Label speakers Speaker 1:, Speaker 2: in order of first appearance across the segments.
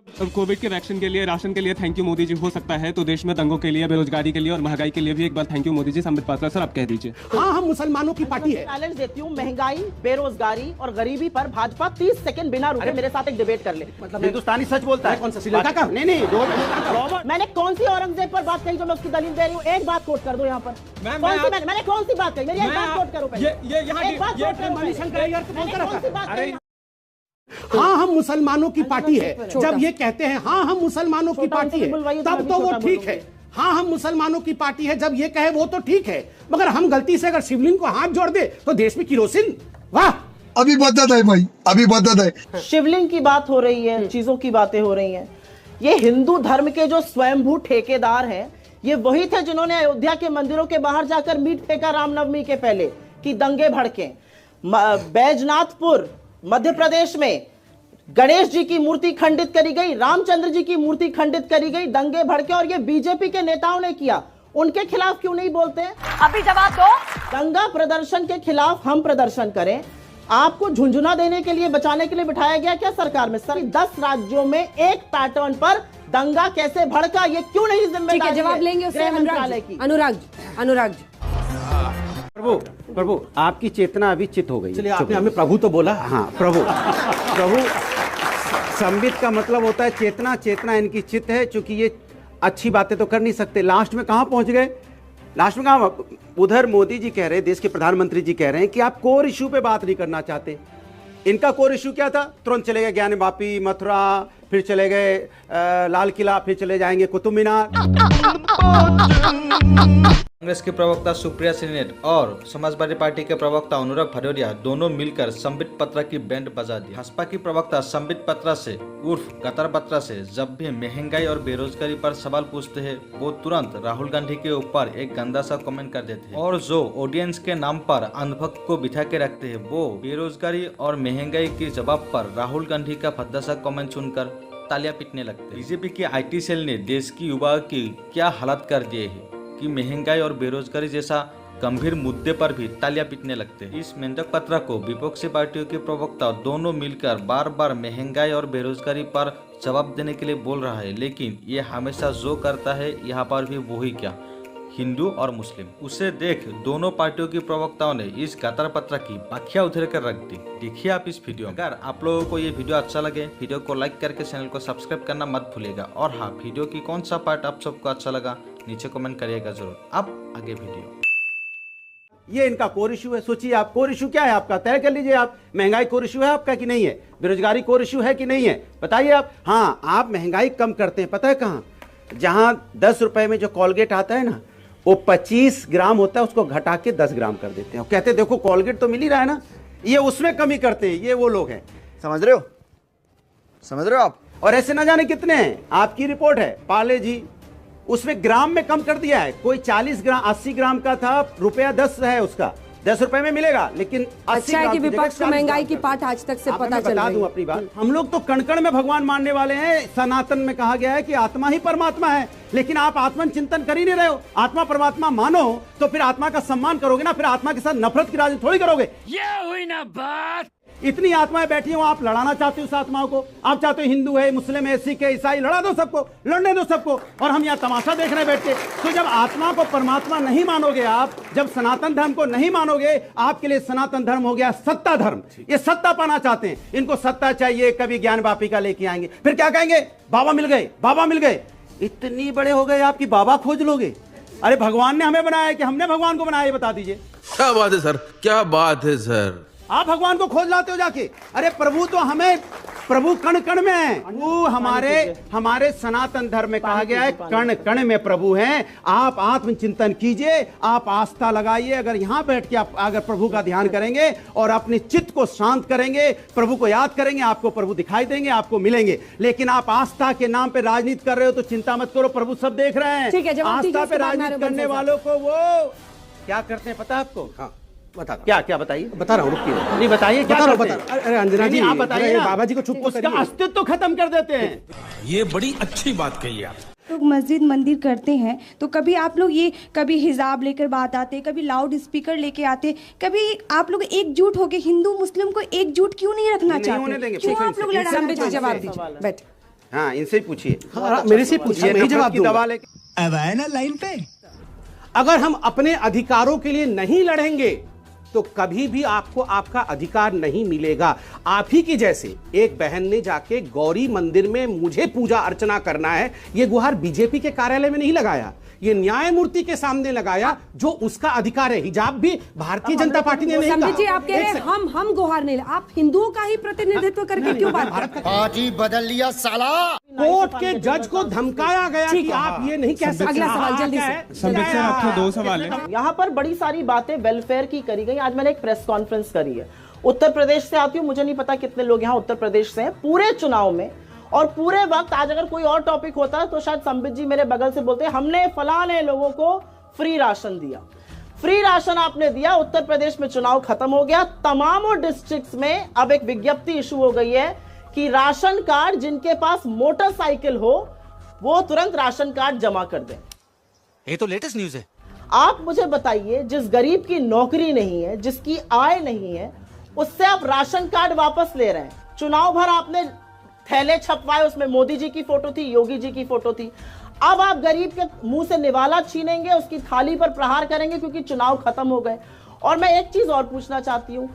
Speaker 1: Covid के vaccine के लिए, राशन के लिए थैंक यू मोदी जी हो सकता है, तो देश में दंगों के लिए, बेरोजगारी के लिए और महंगाई के लिए भी एक बार thank you Modi ji. Sambit Patra sir, आप कह दीजिए।
Speaker 2: हाँ, हम मुसलमानों की पार्टी है।
Speaker 3: चैलेंज देती हूँ, महंगाई, बेरोजगारी और गरीबी पर भाजपा 30 सेकंड बिना रुके मेरे साथ एक डिबेट कर ले।
Speaker 2: मतलब हिंदुस्तानी सच बोलता है। कौन सा श्रीलंका का? नहीं,
Speaker 3: मैंने कौन सी औरंगजेब पर बात कही जो मैं उसकी दलील दे रही हूँ? एक बात कोट कर दो यहाँ पर। मैंने कौन सी बात कही? मेरी एक बात कोट करो पहले।
Speaker 2: हाँ, हम मुसलमानों की पार्टी है। जब ये कहते हैं हाँ हम मुसलमानों की पार्टी है, तब तो वो ठीक है। हाँ, हम मुसलमानों की पार्टी है जब ये कहे वो तो ठीक है, मगर हम गलती से अगर शिवलिंग को हाथ जोड़ दे तो देश में किरोसिन, वाह।
Speaker 4: अभी बदत है भाई, अभी बदत है।
Speaker 3: शिवलिंग की बात हो रही है, चीजों की बातें हो रही हैं। ये हिंदू धर्म के जो स्वयंभू ठेकेदार हैं, ये वही थे जिन्होंने अयोध्या के मंदिरों के बाहर जाकर मीट फेंका रामनवमी के पहले कि दंगे भड़के। बैजनाथपुर मध्य प्रदेश में गणेश जी की मूर्ति खंडित करी गई, रामचंद्र जी की मूर्ति खंडित करी गई, दंगे भड़के, और ये बीजेपी के नेताओं ने किया। उनके खिलाफ क्यों नहीं बोलते हैं?
Speaker 5: अभी जवाब दो।
Speaker 3: दंगा प्रदर्शन के खिलाफ हम प्रदर्शन करें। आपको झुंझुना देने के लिए, बचाने के लिए बिठाया गया क्या सरकार में? सर, 10 राज्यों में एक पैटर्न पर दंगा कैसे भड़का, ये क्यों नहीं जिम्मेदारी?
Speaker 5: जवाब लेंगे उससे अनुराग जी।
Speaker 6: प्रभु आपकी चेतना अभी चित हो गई।
Speaker 2: चलिए, आपने हमें प्रभु तो बोला।
Speaker 6: हाँ, प्रभु संबित का मतलब होता है चेतना। चेतना इनकी चित है, क्योंकि ये अच्छी बातें तो कर नहीं सकते। लास्ट में कहाँ पहुंच गए? लास्ट में कहाँ? उधर मोदी जी कह रहे हैं, देश के प्रधानमंत्री जी कह रहे हैं कि आप कोर इशू पे बात नहीं करना चाहते। इनका कोर इशू क्या था? तुरंत चले गए ज्ञान वापी, मथुरा, फिर चले गए लाल किला, फिर चले जाएंगे कुतुब मीनार।
Speaker 7: कांग्रेस के प्रवक्ता सुप्रिया श्रीनेट और समाजवादी पार्टी के प्रवक्ता अनुराग भदौरिया दोनों मिलकर संबित पात्रा की बैंड बजा दी। भाजपा की प्रवक्ता संबित पात्रा से उर्फ कतर पात्रा से जब भी महंगाई और बेरोजगारी पर सवाल पूछते हैं, वो तुरंत राहुल गांधी के ऊपर एक गंदा सा कमेंट कर देते हैं, और जो ऑडियंस के नाम पर अंधभक्त को बिठा के रखते हैं, वो बेरोजगारी और महंगाई के जवाब पर राहुल गांधी का भद्दा सा कमेंट सुनकर तालियां पीटने लगते हैं। बीजेपी के IT सेल ने देश की युवा की क्या हालत कर दिए है कि महंगाई और बेरोजगारी जैसा गंभीर मुद्दे पर भी तालियां पीटने लगते हैं। इस मेंढक पत्र को विपक्षी पार्टियों के प्रवक्ता दोनों मिलकर बार बार महंगाई और बेरोजगारी पर जवाब देने के लिए बोल रहा है, लेकिन ये हमेशा जो करता है यहाँ पर भी वही क्या, हिंदू और मुस्लिम। उसे देख दोनों पार्टियों के प्रवक्ताओं ने इस गातर पत्र की व्याख्या उधर कर रख दी। देखिए आप इस वीडियो। अगर आप लोगों को ये वीडियो अच्छा लगे, वीडियो को लाइक करके चैनल को सब्सक्राइब करना मत भूलिएगा। और हाँ, वीडियो की कौन सा पार्ट आप सबको अच्छा लगा नीचे कमेंट करिएगा जरूर। अब आगे वीडियो।
Speaker 6: ये इनका कोर इशू है। सोचिए आप, कोर इशू क्या है आपका? तय कर लीजिए आप। महंगाई कोर इशू है आपका कि नहीं है? बेरोजगारी कोर इशू है कि नहीं है? बताइए आप। हाँ, आप महंगाई कम करते हैं, पता है कहाँ? जहाँ 10 रुपए में जो कोलगेट आता है ना, वो 25 ग्राम होता है, उसको घटा के 10 ग्राम कर देते हैं। कहते हैं देखो कोलगेट तो मिल ही रहा है ना, ये उसमें कमी करते हैं। ये वो लोग हैं, समझ रहे हो आप? और ऐसे ना जाने कितने हैं। आपकी रिपोर्ट है पाले जी, उसमें ग्राम में कम कर दिया है। कोई 40 ग्राम 80 ग्राम का था, रुपया 10 है उसका, 10 रुपए में मिलेगा, लेकिन 80
Speaker 5: अच्छा है कि विपक्ष को महंगाई की पाठ आज तक से पता चल
Speaker 6: बता दूं अपनी बात। हम लोग तो कण-कण में भगवान मानने वाले हैं। सनातन में कहा गया है कि आत्मा ही परमात्मा है, लेकिन आप आत्मन चिंतन कर ही नहीं रहे हो। आत्मा परमात्मा मानो तो फिर आत्मा का सम्मान करोगे ना, फिर आत्मा के साथ नफरत की राजनीति थोड़ी करोगे।
Speaker 8: ये हुई ना बात।
Speaker 6: इतनी आत्माएं बैठी हो, आप लड़ाना चाहते हो उस आत्माओं को। आप चाहते हो हिंदू है, मुस्लिम है, सिख है, ईसाई, लड़ा दो सबको, लड़ने दो सबको, और हम यहाँ तमाशा देख रहे हैं बैठ के। तो जब आत्मा को परमात्मा नहीं मानोगे आप, जब सनातन धर्म को नहीं मानोगे, आपके लिए सनातन धर्म हो गया सत्ता धर्म। ये सत्ता पाना चाहते हैं, इनको सत्ता चाहिए। कभी ज्ञान वापी का लेके आएंगे, फिर क्या कहेंगे? बाबा मिल गए, बाबा मिल गए। इतनी बड़े हो गए आपकी बाबा खोज लोगे? अरे भगवान ने हमें बनाया कि हमने भगवान को बनाया? ये बता दीजिए।
Speaker 8: क्या बात है सर, क्या बात है सर।
Speaker 6: आप भगवान को खोज लाते हो जाके। अरे प्रभु तो हमें, प्रभु कण कण में है। वो हमारे सनातन धर्म में कहा गया है कण कण में प्रभु हैं। आप आत्मचिंतन कीजिए, आप आस्था लगाइए। अगर यहाँ बैठ के आप अगर प्रभु का ध्यान करेंगे और अपने चित्त को शांत करेंगे, प्रभु को याद करेंगे, आपको प्रभु दिखाई देंगे, आपको मिलेंगे। लेकिन आप आस्था के नाम पे राजनीति कर रहे हो तो चिंता मत करो, प्रभु सब देख रहे हैं। आस्था पे राजनीति करने वालों को वो क्या करते हैं पता है आपको? हाँ,
Speaker 2: बता रहा
Speaker 6: क्या बताइए?
Speaker 2: बता रहा हूँ, रुकिए।
Speaker 6: नहीं बताइए क्या
Speaker 2: बता
Speaker 6: करते हैं?
Speaker 2: रहा हूँ। अरे अंजना जी,
Speaker 6: आप बताइए ना।
Speaker 2: बाबा जी को चुप तो
Speaker 6: उसका अस्तित्व खत्म कर देते हैं।
Speaker 8: ये बड़ी अच्छी बात कही आप।
Speaker 9: लोग मस्जिद मंदिर करते हैं तो कभी आप लोग ये कभी हिजाब लेकर बात आते, कभी लाउड स्पीकर लेके आते, कभी आप लोग एकजुट होके हिंदू मुस्लिम को एकजुट क्यों नहीं रखना चाहते? क्यों आप लोग लड़ाना चाहते हैं?
Speaker 5: जवाब दीजिए, बैठ।
Speaker 6: हाँ, इनसे ही पूछिए।
Speaker 2: हाँ, मेरे से पूछिए, मैं ही जवाब दूंगा।
Speaker 6: दवा लेके
Speaker 4: अब आए ना लाइन पे।
Speaker 2: अगर हम अपने अधिकारों के लिए नहीं लड़ेंगे तो कभी भी आपको आपका अधिकार नहीं मिलेगा। आप ही की जैसे एक बहन ने जाके गौरी मंदिर में मुझे पूजा अर्चना करना है, ये गुहार बीजेपी के कार्यालय में नहीं लगाया, ये न्यायमूर्ति के सामने लगाया, जो उसका अधिकार है। हिजाब भी भारतीय जनता पार्टी ने नहीं
Speaker 5: संबित जी,
Speaker 2: कहा।
Speaker 5: आप कह रहे हैं हम गुहार नहीं, आप हिंदुओं का ही प्रतिनिधित्व करके क्यों बात कर रहे हैं?
Speaker 4: पार्टी बदल लिया साला।
Speaker 2: कोर्ट के जज को धमकाया गया कि आप ये नहीं कह सकते।
Speaker 5: अगला सवाल जल्दी से।
Speaker 1: संबित सर, आपके 2 सवाल है।
Speaker 3: यहाँ पर बड़ी सारी बातें वेलफेयर की करी गई। आज मैंने एक प्रेस कॉन्फ्रेंस करी है, उत्तर प्रदेश से आती हूँ, मुझे नहीं पता कितने लोग यहाँ उत्तर प्रदेश से हैं। पूरे चुनाव में और पूरे वक्त, आज अगर कोई और टॉपिक होता तो शायद संबित जी मेरे बगल से बोलते हमने फलाने लोगों को फ्री राशन दिया। फ्री राशन आपने दिया, उत्तर प्रदेश में चुनाव खत्म हो गया। तमाम डिस्ट्रिक्ट्स में अब एक विज्ञप्ति इशू हो गई है कि राशन कार्ड जिनके पास मोटरसाइकिल हो वो तुरंत राशन कार्ड जमा कर दें।
Speaker 8: ये तो लेटेस्ट न्यूज है।
Speaker 3: आप मुझे बताइए, जिस गरीब की नौकरी नहीं है, जिसकी आय नहीं है, उससे आप राशन कार्ड वापस ले रहे हैं। चुनाव भर आपने थैले छपवाए, उसमें मोदी जी की फोटो थी, योगी जी की फोटो थी। अब आप गरीब के मुंह से निवाला छीनेंगे, उसकी थाली पर प्रहार करेंगे क्योंकि चुनाव खत्म हो गए। और मैं एक चीज और पूछना चाहती हूं,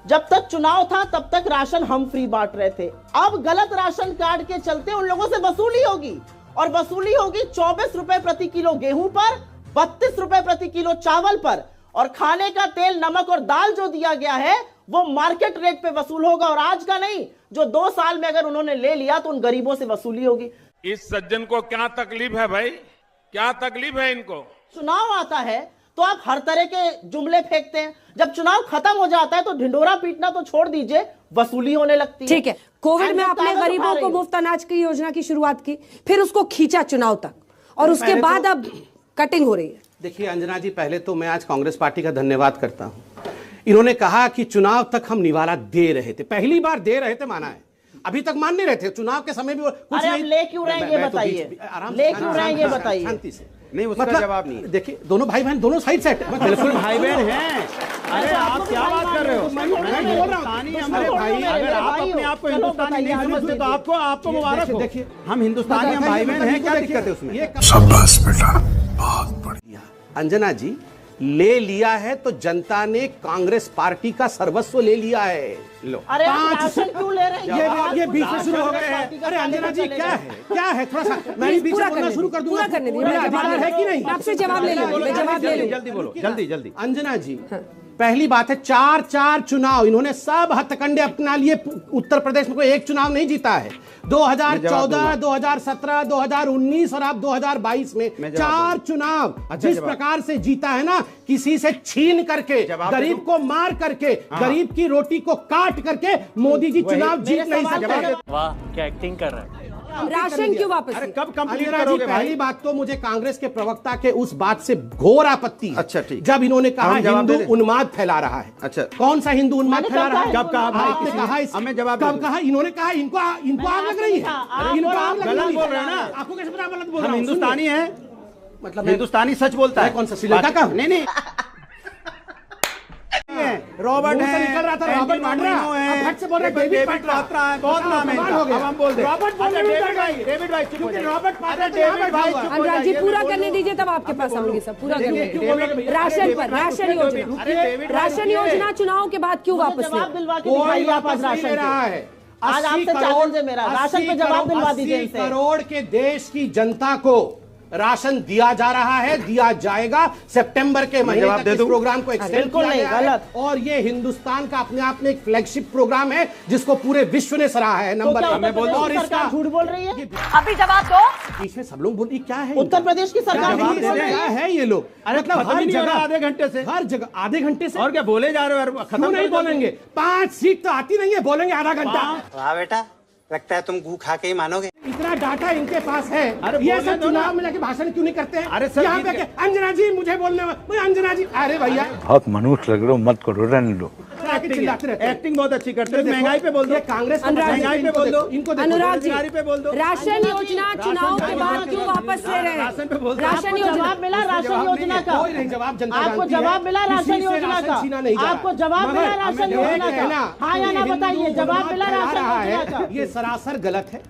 Speaker 3: जब तक चुनाव था तब तक राशन हम फ्री बांट रहे थे, अब गलत राशन कार्ड के चलते उन लोगों से वसूली होगी, और वसूली होगी 24 रुपए प्रति किलो गेहूं पर, 32 रुपए प्रति किलो चावल पर, और खाने का तेल, नमक और दाल जो दिया गया है वो मार्केट रेट पे वसूल होगा, और आज का नहीं, जो 2 साल में अगर उन्होंने ले लिया तो उन गरीबों से वसूली होगी।
Speaker 8: इस सज्जन को क्या तकलीफ है भाई, क्या तकलीफ है इनको?
Speaker 3: चुनाव आता है तो आप हर तरह के जुमले फेंकते हैं, जब चुनाव खत्म हो जाता है तो ढिंडोरा पीटना तो छोड़ दीजिए, वसूली होने लगती है।
Speaker 5: ठीक है, कोविड में आपने गरीबों को मुफ्त अनाज की योजना की शुरुआत की, फिर उसको खींचा चुनाव तक, और उसके बाद अब कटिंग हो रही है।
Speaker 2: देखिए अंजना जी, पहले तो मैं आज कांग्रेस पार्टी का धन्यवाद करता हूं। इन्होंने कहा कि चुनाव तक हम निवाला दे रहे थे, पहली बार दे रहे थे, माना है, अभी तक मान नहीं रहे थे। चुनाव के समय भी कुछ
Speaker 3: अरे
Speaker 2: नहीं।
Speaker 3: आप ले क्यों रहे हैं ये बताइए, ले क्यों रहे हैं ये बताइए।
Speaker 2: शांति से,
Speaker 6: नहीं, उसका जवाब नहीं है।
Speaker 2: देखिए, दोनों भाई बहन दोनों साइड से,
Speaker 6: बिल्कुल भाई बहन हैं। अरे आप क्या बात कर रहे हो?
Speaker 2: मैं बोल रहा हूं,
Speaker 6: हमारे भाई, अगर आप अपने आप को हिंदुस्तानी नहीं समझते तो आपको मुबारक हो।
Speaker 2: देखिए,
Speaker 6: हम हिंदुस्तानी, हम भाई बहन हैं, क्या दिक्कत है उसमें?
Speaker 4: शाबाश बेटा, बहुत बढ़िया।
Speaker 2: अंजना जी, ले लिया है तो जनता ने कांग्रेस पार्टी का सर्वस्व ले लिया है। लो,
Speaker 3: अरे आप
Speaker 2: 5
Speaker 3: राशन क्यों ले रहे हैं?
Speaker 2: ये बीच में शुरू हो गए हैं। अरे अंजना जी, क्या है थोड़ा सा मैं भी बीच में बोलना शुरू कर दूंगा।
Speaker 5: पूरा करने दीजिए,
Speaker 2: मेरा अधिकार है कि नहीं?
Speaker 5: आपसे जवाब ले लो, मैं जवाब ले लूं।
Speaker 6: जल्दी बोलो, जल्दी।
Speaker 2: अंजना जी, पहली बात है, 4 चुनाव इन्होंने सब हथकंडे अपना लिए। उत्तर प्रदेश में कोई एक चुनाव नहीं जीता है। 2014, 2017, 2019 और अब 2022 में 4 चुनाव जिस प्रकार से जीता है ना, किसी से छीन करके, गरीब को मार करके, गरीब की रोटी को काट करके मोदी जी चुनाव जीत नहीं सकते।
Speaker 10: वाह, क्या एक्टिंग कर रहा है।
Speaker 5: राशन क्यों वापस?
Speaker 6: अरे कब कंप्लीट
Speaker 2: अंजना जी,
Speaker 6: करोगे भाई?
Speaker 2: पहली बात तो मुझे कांग्रेस के प्रवक्ता के उस बात से घोर आपत्ति है।
Speaker 6: अच्छा, ठीक।
Speaker 2: जब इन्होंने कहा
Speaker 6: हम जवाब
Speaker 2: हिंदू
Speaker 6: दे दें?
Speaker 2: उन्माद फैला रहा है।
Speaker 6: अच्छा,
Speaker 2: कौन सा हिंदू उन्माद फैला रहा है?
Speaker 6: कब कहा भाई?
Speaker 2: आपने कहा इस,
Speaker 6: हमें जवाब
Speaker 2: कब
Speaker 6: दे दो।
Speaker 2: कहा? इन्होंने कहा इनको आग लग रही है, इनको आग लग
Speaker 6: गलत
Speaker 2: रही
Speaker 6: बोल रहे हैं
Speaker 2: है।
Speaker 6: ना?
Speaker 2: आपको कैसे पता गलत बोल रहा
Speaker 6: हम
Speaker 2: हूं?
Speaker 6: हिंदुस्तानी हैं,
Speaker 2: मतलब
Speaker 6: हिंदुस्तानी सच बोलता है।
Speaker 2: कौन सा श्रीलंका का?
Speaker 6: नहीं रॉबर्ट
Speaker 2: मुंह से
Speaker 6: है,
Speaker 2: निकल रहा था रॉबर्ट वाड्रा, अब फट से बोल रहे हैं डेविड पात्रा।
Speaker 6: बहुत नाम है इनका। अब हम बोल दे
Speaker 2: रॉबर्ट बोल रहे हैं,
Speaker 6: डेविड भाई चुप हो जाइए।
Speaker 2: रॉबर्ट पात्रा,
Speaker 6: डेविड भाई चुप हो
Speaker 5: अनुराग जी,
Speaker 6: जाइए।
Speaker 5: पूरा करने दीजिए, तब आपके पास आऊंगी सब। पूरा करने
Speaker 2: क्यों बोल रहे हैं
Speaker 5: दीजिए।
Speaker 2: भैया?
Speaker 5: राशन पर, राशन योजना,
Speaker 6: अरे डेविड भाई
Speaker 5: राशन योजना चुनाव के बाद क्यों वापस
Speaker 3: जवाब
Speaker 5: ले?
Speaker 3: दिलवा के
Speaker 2: कोई
Speaker 3: दिखाइए आप आज
Speaker 2: वापस नहीं ले
Speaker 3: राशन
Speaker 2: रहा
Speaker 3: पे।
Speaker 2: है।
Speaker 3: आज आपसे चैलेंज है मेरा, राशन पे जवाब दिलवा दीजिए
Speaker 2: 80
Speaker 3: इनसे।
Speaker 2: करोड़ के देश की जनता को राशन दिया जा रहा है, दिया जाएगा। सितंबर के महीने
Speaker 6: जवाब
Speaker 2: तक
Speaker 6: दे
Speaker 2: इस
Speaker 6: दूं?
Speaker 2: प्रोग्राम को एक्सटेंड
Speaker 3: बिल्कुल
Speaker 2: किया
Speaker 3: नहीं,
Speaker 2: गया है।
Speaker 3: गलत।
Speaker 2: और ये हिंदुस्तान का अपने आप में एक फ्लैगशिप प्रोग्राम है जिसको पूरे विश्व ने सराहा है।
Speaker 3: तो
Speaker 2: नंबर
Speaker 3: क्या
Speaker 2: एक।
Speaker 3: उत्तर प्रदेश
Speaker 2: और
Speaker 3: की
Speaker 2: इसका
Speaker 3: सरकार झूठ बोल रही है?
Speaker 5: अभी जवाब दो।
Speaker 2: बीच में सब लोग बोल, क्या है
Speaker 3: उत्तर प्रदेश की सरकार
Speaker 2: क्या
Speaker 3: झूठ बोल रही
Speaker 2: क्या
Speaker 3: है?
Speaker 2: है ये लोग?
Speaker 6: अरे
Speaker 2: मतलब
Speaker 6: खत्म ही नहीं हो रहा आधे घंटे से।
Speaker 2: हर जगह आधे घंटे से
Speaker 6: और क्या बोले जा रहे हो? खत्म
Speaker 2: क्यों नहीं
Speaker 6: करो जल्दी।
Speaker 2: बोलेंगे? 5 सीट तो आती नहीं है, बोलेंगे आधा घंटा।
Speaker 10: वाह बेटा, लगता है तुम गू खा के ही मानोगे।
Speaker 2: इतना डाटा इनके पास है।
Speaker 6: अरे
Speaker 2: ये
Speaker 6: बोलने
Speaker 2: सब
Speaker 6: दो ना।
Speaker 2: चुनाव में जाके भाषण क्यों नहीं करते हैं?
Speaker 6: अरे सर,
Speaker 2: यहाँ पे
Speaker 6: जीत
Speaker 2: अंजना जी मुझे बोलने में, अंजना जी, अरे भैया
Speaker 11: बहुत मनुष्य लग रहे हो, मत करो, रहने दो।
Speaker 2: चिल्लाते रहते हैं।
Speaker 6: एक्टिंग बहुत अच्छी करते हैं। महंगाई पे बोल दो,
Speaker 2: कांग्रेस
Speaker 6: महंगाई पे बोल दो,
Speaker 2: इनको
Speaker 5: अनुराग जी,
Speaker 6: बेरोजगारी पे बोल दो।
Speaker 5: राशन योजना चुनाव के बाद क्यों वापस ले रहे हैं?
Speaker 6: राशन पे बोल दो।
Speaker 5: राशन योजना
Speaker 3: जवाब मिला राशन योजना का,
Speaker 2: कोई नहीं जवाब जनता
Speaker 3: आपको
Speaker 2: जानती है।
Speaker 3: जवाब मिला
Speaker 2: किसी
Speaker 3: राशन
Speaker 2: से
Speaker 3: योजना
Speaker 2: राशन
Speaker 3: का,
Speaker 2: छीना नहीं जा रहा।
Speaker 3: आपको जवाब
Speaker 2: मगर
Speaker 3: मिला राशन
Speaker 2: हमें ये
Speaker 3: योजना
Speaker 2: कहना
Speaker 3: का, हाँ या ना
Speaker 2: कि
Speaker 3: बताइए,
Speaker 2: हिंदू
Speaker 3: जवाब
Speaker 2: गुनाह
Speaker 3: मिला
Speaker 2: फैला
Speaker 3: राशन
Speaker 2: रहा
Speaker 3: योजना
Speaker 2: है,
Speaker 3: का।
Speaker 2: ये सरासर गलत है।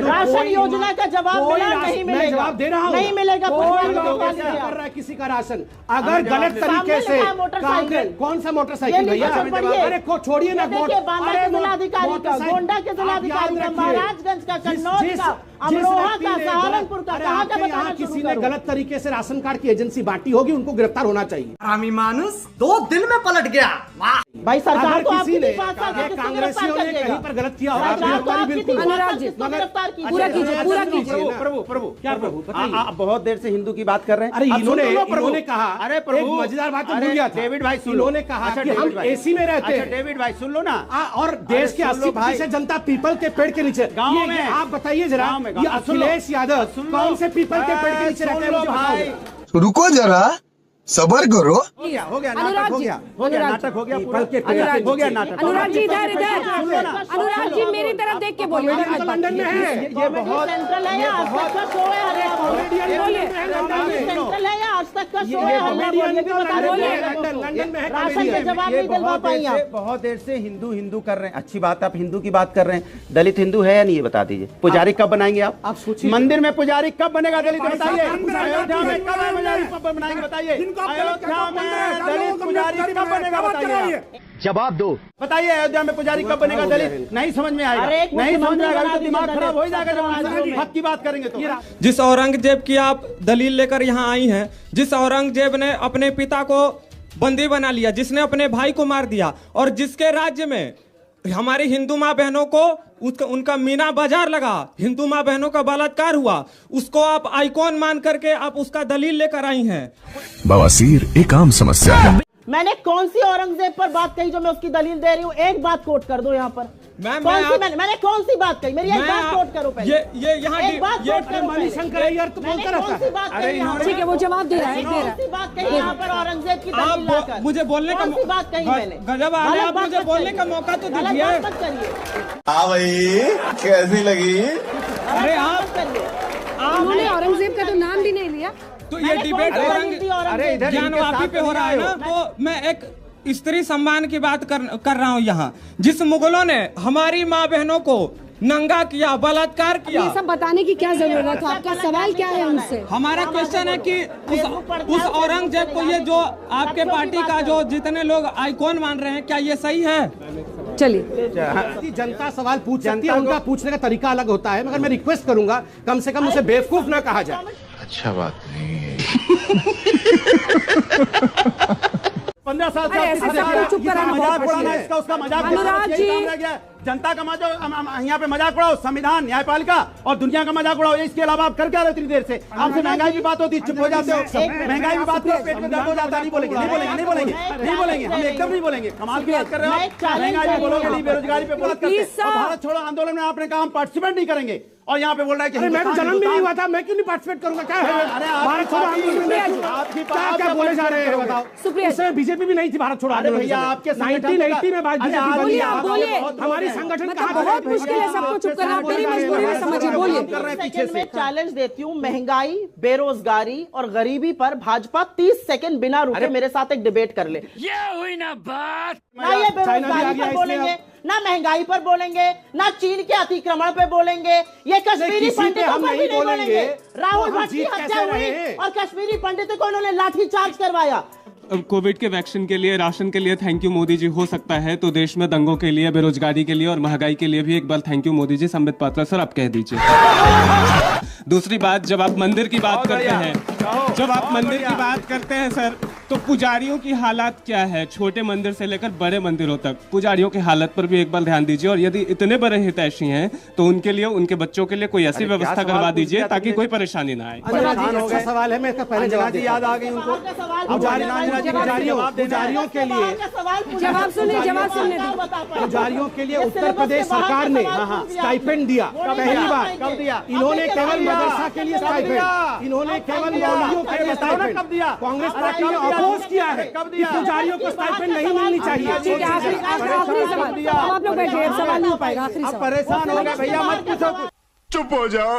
Speaker 3: राशन योजना का जवाब मिला, नहीं
Speaker 2: मैं
Speaker 3: मिलेगा,
Speaker 2: जवाब दे रहा हूँ,
Speaker 3: नहीं मिलेगा,
Speaker 2: कोई
Speaker 3: पंजाब में
Speaker 2: वापस
Speaker 3: कर
Speaker 2: नहीं कर रहा है किसी का राशन। अगर गलत तरीके से
Speaker 3: सामने लिखा है मोटरसाइकिल।
Speaker 2: कौन सा मोटरसाइकिल भैया? अरे को छोड़िए ना,
Speaker 3: देखिए बांदा के जिलाधिकारी का, गोंडा के जिलाधिकारी का, महाराजगंज का, कन्नौज का, अमरोहा का, सहारनपुर का, कहाँ का बताना शुरू
Speaker 2: किसी ने
Speaker 3: करूं?
Speaker 2: गलत तरीके से राशन कार्ड की एजेंसी बांटी होगी, उनको गिरफ्तार होना चाहिए।
Speaker 4: आमी मानुस 2 दिन में पलट गया। वाह।
Speaker 3: भाई सरकार
Speaker 2: अगर
Speaker 3: को
Speaker 2: किसी
Speaker 3: आपकी
Speaker 2: ने
Speaker 3: पास साल से
Speaker 2: कांग्रेसियों ने कहीं पर गलत किया होगा, गिरफ्तारी बिल्कुल।
Speaker 5: अनुराग जी, पूरा कीजिए, पूरा कीजिए।
Speaker 6: प्रभु
Speaker 2: क्या प्रभु बताइए।
Speaker 6: आप बहुत देर से हिंदू की बात कर रहे हैं।
Speaker 2: अरे
Speaker 6: अब सुन
Speaker 2: इन्होंने
Speaker 6: लो प्रभु।
Speaker 2: इन्होंने कहा,
Speaker 6: अरे प्रभु,
Speaker 2: एक मजेदार बात तो
Speaker 6: अरे
Speaker 2: भूल गया था।
Speaker 6: डेविड भाई सुन लो।
Speaker 2: इन्होंने कहा
Speaker 6: अच्छा,
Speaker 2: कि
Speaker 6: डेविड
Speaker 2: हम
Speaker 6: भाई।
Speaker 2: एसी में रहते
Speaker 6: अच्छा,
Speaker 2: हैं।
Speaker 6: डेविड भाई सुन लो ना।
Speaker 2: और देश के
Speaker 6: सुन लो
Speaker 2: 80% जनता पीपल के पेड़ के नीचे।
Speaker 6: गाँव
Speaker 2: ये
Speaker 6: में।
Speaker 2: आप बताइए जरा,
Speaker 6: गाँव में,
Speaker 2: ये
Speaker 6: सुन लो।
Speaker 2: अखिलेश यादव
Speaker 6: सुन लो।
Speaker 2: कौन से पीपल के पेड़ के नीचे
Speaker 6: सुन
Speaker 2: रहते हैं?
Speaker 6: लो
Speaker 2: मुझे
Speaker 6: भाई।
Speaker 2: बताओ।
Speaker 4: रुको जरा, सबर करो।
Speaker 6: हो गया नाटक,
Speaker 5: अनुराग
Speaker 6: हो
Speaker 5: जी,
Speaker 6: गया
Speaker 5: अनुराग
Speaker 6: नाटक, हो गया
Speaker 2: पीपल
Speaker 6: पूरा
Speaker 2: के पेड़
Speaker 5: अनुराग
Speaker 2: के
Speaker 6: हो गया
Speaker 2: नीचे।
Speaker 6: नाटक।
Speaker 5: अनुराग जी इधर इधर,
Speaker 6: सुनो ना।
Speaker 5: अनुराग जी मेरी तरफ देख के बोलिए।
Speaker 2: तो लंदन में है।
Speaker 6: ये बहुत
Speaker 3: सेंट्रल है या आज तक का शो है हल्ला बोल?
Speaker 2: कॉमेडियन
Speaker 5: बोलिए।
Speaker 3: सेंट्रल है या आज तक का शो
Speaker 2: ये
Speaker 3: है हल्ला बोल? ये भी बता
Speaker 2: कॉमेडियन
Speaker 3: दीजिए
Speaker 2: है,
Speaker 3: लोगों को।
Speaker 2: लंदन में है
Speaker 3: राशन के
Speaker 2: कॉमेडियन।
Speaker 3: जवाब नहीं दिलवा पाई आप।
Speaker 6: बहुत देर से हिंदू हिंदू कर रहे हैं। अच्छी बात, आप हिंदू की बात कर रहे हैं। दलित हिंदू है या नहीं, ये बता दीजिए। पुजारी कब बनाएंगे आप
Speaker 2: सोचिए।
Speaker 6: मंदिर में पुजारी कब बनेगा दलित,
Speaker 2: भाई साहब,
Speaker 6: बताइए।
Speaker 2: अंदर
Speaker 6: अयोध्या में
Speaker 2: अंदर
Speaker 6: कब पुजारी बनाएंगे, बताइए। अयोध्या में दलित पुजारी कब बनेगा, बताइए।
Speaker 4: जवाब दो।
Speaker 6: बताइए अयोध्या में पुजारी कब बनेगा दलित? नहीं समझ में आएगा,
Speaker 3: अरे एक
Speaker 6: नहीं समझ में आएगा,
Speaker 3: मुख्यमंत्री
Speaker 6: तो दिमाग
Speaker 3: बना
Speaker 6: खराब हो ही
Speaker 3: दीजिए
Speaker 6: जाएगा जब हम
Speaker 3: दलित।
Speaker 6: हक की बात करेंगे तो।
Speaker 11: जिस औरंगजेब की आप दलील लेकर यहाँ आई हैं, जिस औरंगजेब ने अपने पिता को बंदी बना लिया, जिसने अपने भाई को मार दिया, और जिसके राज्य में हमारी हिंदू माँ बहनों को उनका मीना बाजार लगा, हिंदू माँ बहनों का बलात्कार हुआ, उसको आप आइकॉन मान करके आप उसका दलील लेकर आई हैं।
Speaker 4: बवासीर एक आम समस्या है।
Speaker 3: मैंने कौन सी औरंगजेब पर बात कही जो मैं उसकी दलील दे रही हूँ? एक बात कोट कर दो यहाँ पर। मैंने कौन सी बात कही? मेरी एक बात कोट करो पहले।
Speaker 11: ये यहाँ
Speaker 3: एक बात कोट करो।
Speaker 2: मणिशंकर अय्यर तो बोलता रहता
Speaker 3: कौन सी बात कही यहाँ पर?
Speaker 5: ठीक है, वो जवाब दे रहा है,
Speaker 3: कौन सी बात कही यहाँ पर औरंगजेब की दलील
Speaker 11: आप
Speaker 3: लाकर?
Speaker 11: मुझे बोलने का
Speaker 3: कौन सी बात कही मैंने?
Speaker 11: गजब आ रहा है, आप मुझे बोलने का मौका तो दीजिए।
Speaker 3: गलत बात मत करिए।
Speaker 4: हाँ भाई, कैसी लगी?
Speaker 11: अरे आप
Speaker 5: उन्होंने औरंगजेब का तो नाम भी नहीं लिया।
Speaker 11: तो ये डिबेट ज्ञानवापी पे हो रहा है ना। तो मैं एक स्त्री सम्मान की बात कर रहा हूँ यहाँ। जिस मुगलों ने हमारी माँ बहनों को नंगा किया, बलात्कार किया,
Speaker 5: ये सब बताने की क्या जरूरत है? आपका सवाल क्या है उनसे?
Speaker 11: हमारा क्वेश्चन है कि उस औरंगजेब को ये जो आपके पार्टी का जो जितने लोग आइकॉन मान रहे हैं, क्या ये सही है?
Speaker 5: चलिए,
Speaker 2: जनता सवाल पूछ सकती है, उनका पूछने का तरीका अलग होता है, मगर मैं रिक्वेस्ट करूंगा कम से कम उसे बेवकूफ ना कहा जाए।
Speaker 4: अच्छा बात नहीं है।
Speaker 6: 15 साल से
Speaker 5: ऐसे सबको चुप कराना
Speaker 6: मजाक
Speaker 5: बहुत
Speaker 6: उड़ाना
Speaker 5: मुश्किल है।
Speaker 6: इसका उसका मजाक
Speaker 5: अनुराग
Speaker 6: यही
Speaker 5: जी।
Speaker 6: काम रह गया। जनता का मजाक, यहाँ पे मजाक उड़ाओ, संविधान, न्यायपालिका और दुनिया का मजाक उड़ाओ। इसके अलावा आप कर क्या रहे हो इतनी देर से? आपसे महंगाई की बात होती, चुप हो जाते हो। महंगाई की बात करो, पेट में दर्द हो जाता, नहीं बोलेंगे, नहीं बोलेंगे, नहीं बोलेंगे, नहीं बोलेंगे, हम एकदम नहीं बोलेंगे। कमाल की बात कर रहे हो आप। महंगाई पे बोलोगे नहीं, बेरोजगारी पे बात करते हैं। और भारत छोड़ो आंदोलन में आपने कहा हम पार्टिसिपेट नहीं करेंगे, और यहाँ पे बोल रहा है कि
Speaker 2: अरे मैं तो जन्म भी नहीं हुआ था, मैं क्यों नहीं पार्टिसिपेट करूंगा? क्या है
Speaker 6: अरे
Speaker 2: भारत छोड़ो आंदोलन में क्या बोले जा रहे हैं बताओ?
Speaker 5: सुप्रिया
Speaker 2: उस समय बीजेपी भी नहीं थी भारत छोड़ो आंदोलन।
Speaker 6: भैया आपके
Speaker 2: 1980 में बीजेपी बनी।
Speaker 5: आप बोलिए।
Speaker 2: हमारी संगठन
Speaker 5: मतलब
Speaker 2: कहाँ
Speaker 5: बहुत मुश्किल है सबको चुप करना, मेरी मजबूरी में समझिए, बोलिए।
Speaker 3: सेकंड में चैलेंज देती हूँ। महंगाई, बेरोजगारी और गरीबी पर भाजपा 30 सेकंड बिना रुके मेरे साथ एक डिबेट कर ले।
Speaker 8: ये हुई ना बात।
Speaker 3: ना ये बेरोजगारी पर बोलेंगे, ना महंगाई पर बोलेंगे, ना चीन के अतिक्रमण पे बोलेंगे, ये कश्मीरी पंडितों पर भी नहीं बोलेंगे। राहुल भट्ट की हत्या हुई और कश्मीरी पंडितों को उन्होंने लाठीचार्ज करवाया।
Speaker 1: कोविड के वैक्सीन के लिए, राशन के लिए थैंक यू मोदी जी। हो सकता है तो देश में दंगों के लिए, बेरोजगारी के लिए और महंगाई के लिए भी एक बार thank you Modi ji. Sambit Patra sir, आप कह दीजिए। दूसरी बात, जब आप मंदिर की बात करते हैं, जब आप मंदिर की बात करते हैं सर, तो पुजारियों की हालत क्या है? छोटे मंदिर से लेकर बड़े मंदिरों तक पुजारियों की हालत पर भी एक बार ध्यान दीजिए। और यदि इतने बड़े हितैषी हैं तो उनके लिए, उनके बच्चों के लिए कोई ऐसी व्यवस्था करवा दीजिए ताकि कोई परेशानी ना आए।
Speaker 2: अच्छा सवाल है, मैं इसका पहले जवाब
Speaker 6: याद आ गई उनको।
Speaker 2: पुजारियों के लिए,
Speaker 5: जवाब सुनिए, जवाब सुनने
Speaker 2: पुजारियों के लिए उत्तर प्रदेश सरकार ने स्टाइपेंड दिया पहली बार।
Speaker 6: कब दिया?
Speaker 2: इन्होंने केवल मदरसा के लिए स्टाइपेंड, इन्होंने केवल मौलवियों के लिए स्टाइपेंड।
Speaker 6: कब दिया?
Speaker 2: कांग्रेस पार्टी ने अपोज किया है कि पुजारियों को स्टाइपेंड नहीं मिलनी चाहिए।
Speaker 5: ठीक है, आखिरी सवाल। अब आप लोग बैठिए, सवाल नहीं हो पाएगा। आखिरी सवाल।
Speaker 6: परेशान हो गए भैया, मत पूछो।
Speaker 4: चुप हो जाओ,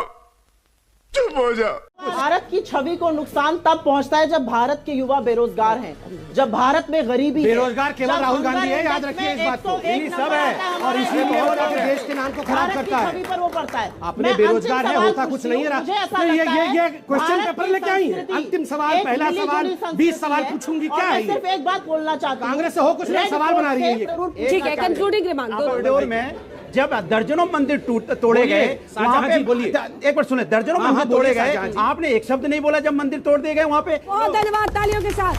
Speaker 4: चुप हो जाओ।
Speaker 3: भारत की छवि को नुकसान तब पहुंचता है जब भारत के युवा बेरोजगार हैं, जब भारत में गरीबी है।
Speaker 2: बेरोजगार केवल राहुल गांधी है, याद रखिए इस बात को।
Speaker 6: यही सब है और इसीलिए वो देश के नाम को खराब करता है।
Speaker 3: पर वो पड़ता है।
Speaker 2: अपने बेरोजगार है, होता कुछ नहीं है। ये क्वेश्चन पेपर लेके आई है। अंतिम सवाल, पहला सवाल, 20 सवाल पूछूंगी, क्या है?
Speaker 3: सिर्फ एक बात बोलना चाहता हूँ,
Speaker 2: कांग्रेस से हो कुछ नहीं, सवाल बना रही है।
Speaker 5: ठीक है, कंक्लूडिंग रिमार्क।
Speaker 6: कॉरिडोर में जब दर्जनों मंदिर तोड़े गए, वहाँ पे बोलिए, एक बार सुने, दर्जनों मंदिर तोड़े गए, आपने एक शब्द नहीं बोला जब मंदिर तोड़ दिए गए वहाँ पे।
Speaker 5: बहुत धन्यवाद, तालियों के साथ।